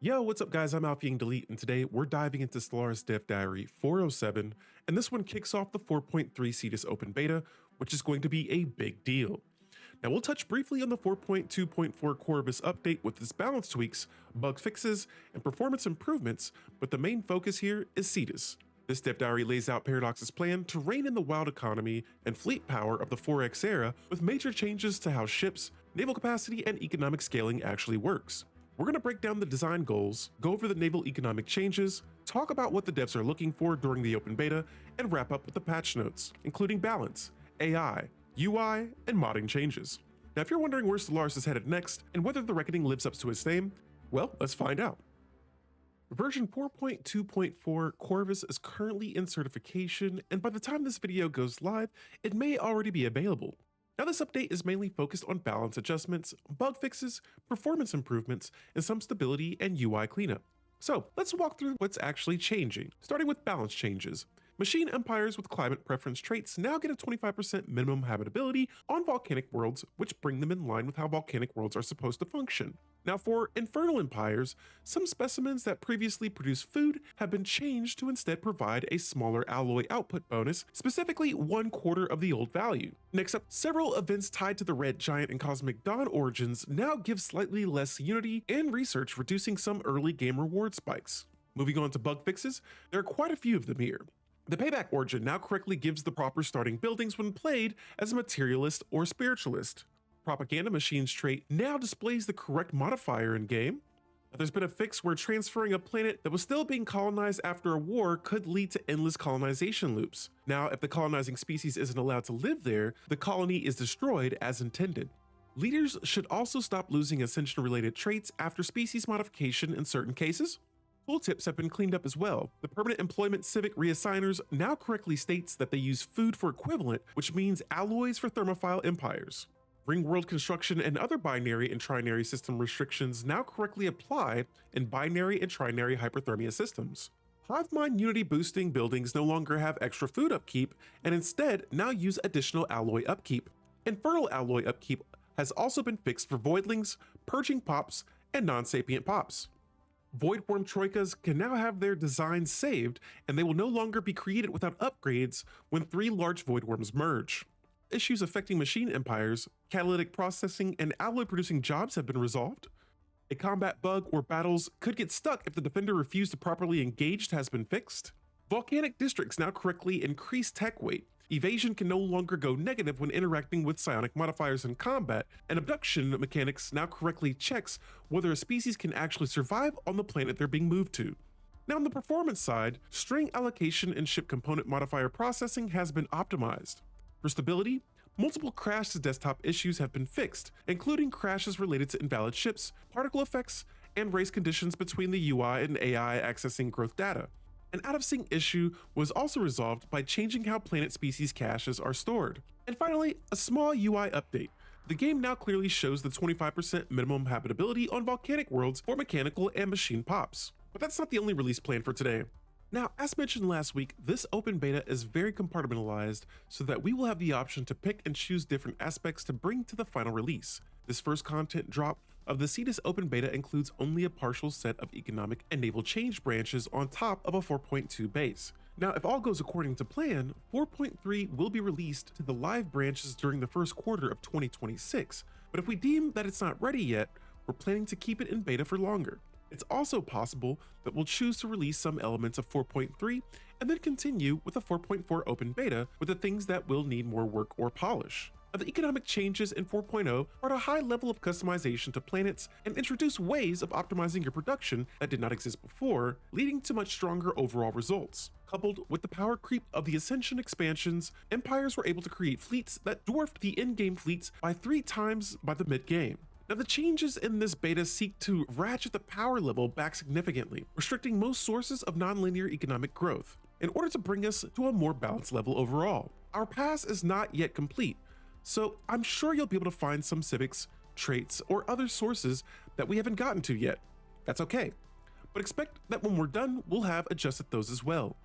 Yo, what's up guys, I'm Alfie Delete, and today we're diving into Stellaris Dev Diary 407, and this one kicks off the 4.3 Cetus open beta, which is going to be a big deal. Now we'll touch briefly on the 4.2.4 Corvus update with its balance tweaks, bug fixes, and performance improvements, but the main focus here is Cetus. This Dev Diary lays out Paradox's plan to rein in the wild economy and fleet power of the 4X era with major changes to how ships, naval capacity, and economic scaling actually works. We're going to break down the design goals, go over the naval economic changes, talk about what the devs are looking for during the open beta, and wrap up with the patch notes, including balance, AI, UI, and modding changes. Now if you're wondering where Stellaris is headed next, and whether the Reckoning lives up to its name, well, let's find out. Version 4.2.4 Corvus is currently in certification, and by the time this video goes live, it may already be available. Now this update is mainly focused on balance adjustments, bug fixes, performance improvements, and some stability and UI cleanup. So let's walk through what's actually changing, starting with balance changes. Machine empires with climate preference traits now get a 25% minimum habitability on volcanic worlds, which bring them in line with how volcanic worlds are supposed to function. Now for infernal empires, some specimens that previously produced food have been changed to instead provide a smaller alloy output bonus, specifically 1/4 of the old value. Next up, several events tied to the Red Giant and Cosmic Dawn origins now give slightly less unity and research, reducing some early game reward spikes. Moving on to bug fixes, there are quite a few of them here. The Payback origin now correctly gives the proper starting buildings when played as a materialist or spiritualist. Propaganda Machine's trait now displays the correct modifier in-game. There's been a fix where transferring a planet that was still being colonized after a war could lead to endless colonization loops. Now, if the colonizing species isn't allowed to live there, the colony is destroyed as intended. Leaders should also stop losing ascension-related traits after species modification in certain cases. Tooltips have been cleaned up as well. The permanent employment civic reassigners now correctly states that they use food for equivalent, which means alloys for thermophile empires. Ring world construction and other binary and trinary system restrictions now correctly apply in binary and trinary hyperthermia systems. Hive mind unity boosting buildings no longer have extra food upkeep and instead now use additional alloy upkeep. Infernal alloy upkeep has also been fixed for voidlings, purging pops, and non-sapient pops. Voidworm troikas can now have their designs saved, and they will no longer be created without upgrades when 3 large voidworms merge. Issues affecting machine empires, catalytic processing, and alloy producing jobs have been resolved. A combat bug where battles could get stuck if the defender refused to properly engage has been fixed. Volcanic districts now correctly increase tech weight. Evasion can no longer go negative when interacting with psionic modifiers in combat, and abduction mechanics now correctly checks whether a species can actually survive on the planet they're being moved to. Now on the performance side, string allocation and ship component modifier processing has been optimized. For stability, multiple crash to desktop issues have been fixed, including crashes related to invalid ships, particle effects, and race conditions between the UI and AI accessing growth data. An out-of-sync issue was also resolved by changing how planet species caches are stored. And finally, a small UI update. The game now clearly shows the 25% minimum habitability on volcanic worlds for mechanical and machine pops. But that's not the only release plan for today. Now, as mentioned last week, this open beta is very compartmentalized so that we will have the option to pick and choose different aspects to bring to the final release. This first content drop of the Cetus open beta includes only a partial set of economic and naval change branches on top of a 4.2 base. Now, if all goes according to plan, 4.3 will be released to the live branches during the first quarter of 2026, but if we deem that it's not ready yet, we're planning to keep it in beta for longer. It's also possible that we'll choose to release some elements of 4.3 and then continue with a 4.4 open beta with the things that will need more work or polish. Now, the economic changes in 4.0 brought a high level of customization to planets and introduced ways of optimizing your production that did not exist before, leading to much stronger overall results. Coupled with the power creep of the Ascension expansions, empires were able to create fleets that dwarfed the in-game fleets by 3 times by the mid-game. Now the changes in this beta seek to ratchet the power level back significantly, restricting most sources of nonlinear economic growth, in order to bring us to a more balanced level overall. Our pass is not yet complete, so I'm sure you'll be able to find some civics, traits, or other sources that we haven't gotten to yet. That's okay, but expect that when we're done, we'll have adjusted those as well.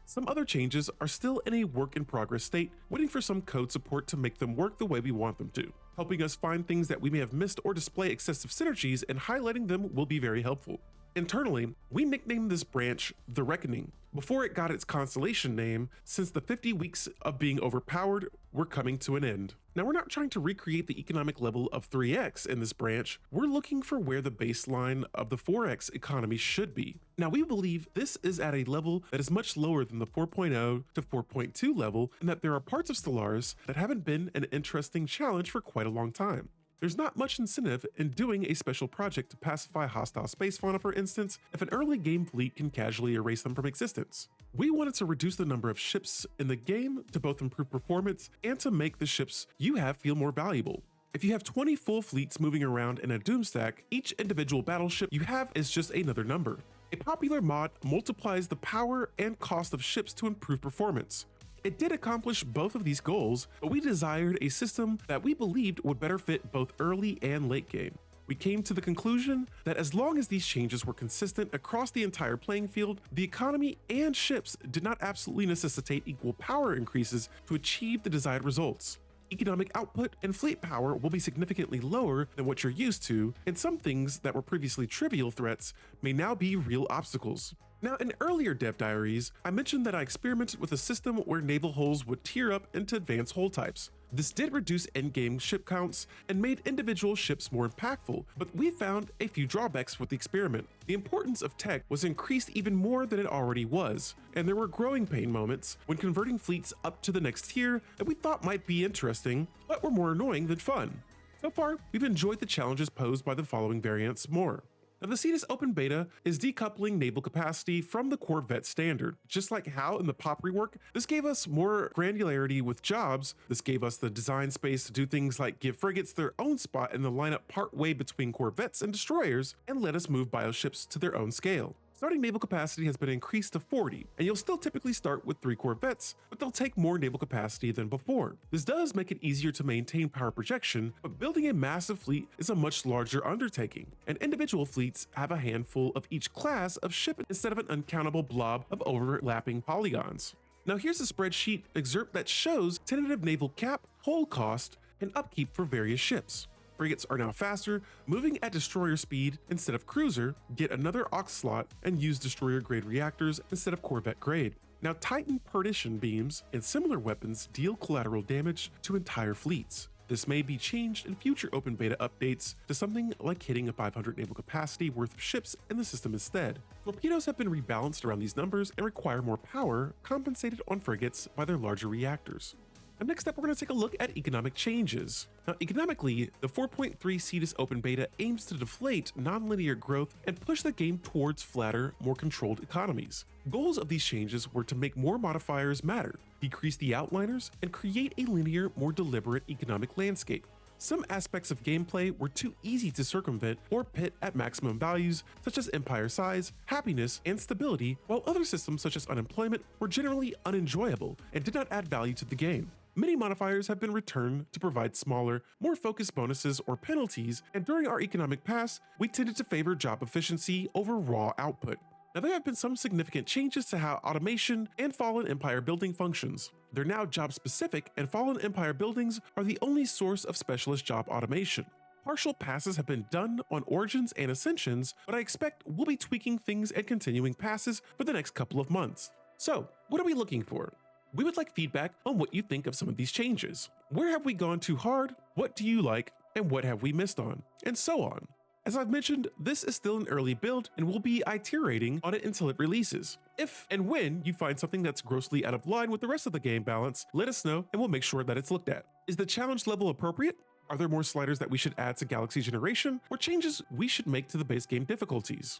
Some other changes are still in a work in progress state, waiting for some code support to make them work the way we want them to. Helping us find things that we may have missed or display excessive synergies, and highlighting them will be very helpful. Internally, we nicknamed this branch the Reckoning before it got its constellation name, since the 50 weeks of being overpowered were coming to an end. Now, we're not trying to recreate the economic level of 3x in this branch, we're looking for where the baseline of the 4x economy should be. Now, we believe this is at a level that is much lower than the 4.0 to 4.2 level, and that there are parts of Stellaris that haven't been an interesting challenge for quite a long time. There's not much incentive in doing a special project to pacify hostile space fauna, for instance, if an early game fleet can casually erase them from existence. We wanted to reduce the number of ships in the game to both improve performance and to make the ships you have feel more valuable. If you have 20 full fleets moving around in a doom stack, each individual battleship you have is just another number. A popular mod multiplies the power and cost of ships to improve performance. It did accomplish both of these goals, but we desired a system that we believed would better fit both early and late game. We came to the conclusion that as long as these changes were consistent across the entire playing field, the economy and ships did not absolutely necessitate equal power increases to achieve the desired results. Economic output and fleet power will be significantly lower than what you're used to, and some things that were previously trivial threats may now be real obstacles. Now, in earlier dev diaries, I mentioned that I experimented with a system where naval hulls would tier up into advanced hull types. This did reduce endgame ship counts and made individual ships more impactful, but we found a few drawbacks with the experiment. The importance of tech was increased even more than it already was, and there were growing pain moments when converting fleets up to the next tier that we thought might be interesting, but were more annoying than fun. So far, we've enjoyed the challenges posed by the following variants more. Now, the Cetus open beta is decoupling naval capacity from the Corvette standard. Just like how in the POP rework, this gave us more granularity with jobs. This gave us the design space to do things like give frigates their own spot in the lineup part way between corvettes and destroyers, and let us move bioships to their own scale. Starting naval capacity has been increased to 40, and you'll still typically start with 3 corvettes, but they'll take more naval capacity than before. This does make it easier to maintain power projection, but building a massive fleet is a much larger undertaking, and individual fleets have a handful of each class of ship instead of an uncountable blob of overlapping polygons. Now here's a spreadsheet excerpt that shows tentative naval cap, hull cost, and upkeep for various ships. Frigates are now faster, moving at destroyer speed instead of cruiser, get another aux slot, and use destroyer grade reactors instead of corvette grade. Now Titan perdition beams and similar weapons deal collateral damage to entire fleets. This may be changed in future open beta updates to something like hitting a 500 naval capacity worth of ships in the system instead. Torpedoes have been rebalanced around these numbers and require more power, compensated on frigates by their larger reactors. And next up, we're going to take a look at economic changes. Now, economically, the 4.3 Cetus open beta aims to deflate nonlinear growth and push the game towards flatter, more controlled economies. Goals of these changes were to make more modifiers matter, decrease the outliners, and create a linear, more deliberate economic landscape. Some aspects of gameplay were too easy to circumvent or pit at maximum values, such as empire size, happiness, and stability, while other systems such as unemployment were generally unenjoyable and did not add value to the game. Many modifiers have been returned to provide smaller, more focused bonuses or penalties, and during our economic pass, we tended to favor job efficiency over raw output. Now, there have been some significant changes to how automation and Fallen Empire building functions. They're now job specific, and Fallen Empire buildings are the only source of specialist job automation. Partial passes have been done on Origins and Ascensions, but I expect we'll be tweaking things and continuing passes for the next couple of months. So, what are we looking for? We would like feedback on what you think of some of these changes. Where have we gone too hard? What do you like? And what have we missed on? And so on. As I've mentioned, this is still an early build and we'll be iterating on it until it releases. If and when you find something that's grossly out of line with the rest of the game balance, let us know and we'll make sure that it's looked at. Is the challenge level appropriate? Are there more sliders that we should add to Galaxy Generation, or changes we should make to the base game difficulties?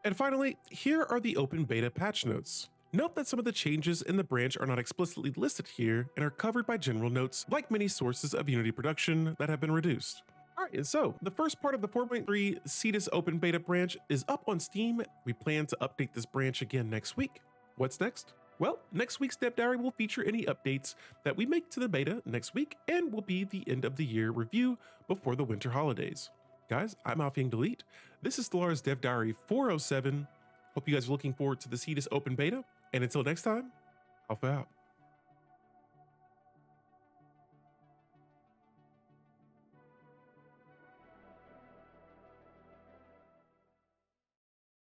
And finally, here are the open beta patch notes. Note that some of the changes in the branch are not explicitly listed here and are covered by general notes, like many sources of Unity production that have been reduced. Alright, and so the first part of the 4.3 Cetus open beta branch is up on Steam. We plan to update this branch again next week. What's next? Well, next week's Dev Diary will feature any updates that we make to the beta next week and will be the end of the year review before the winter holidays. Guys, I'm halved Delete. This is Stellaris Dev Diary 407. Hope you guys are looking forward to the Cetus open beta. And until next time, Alpha out.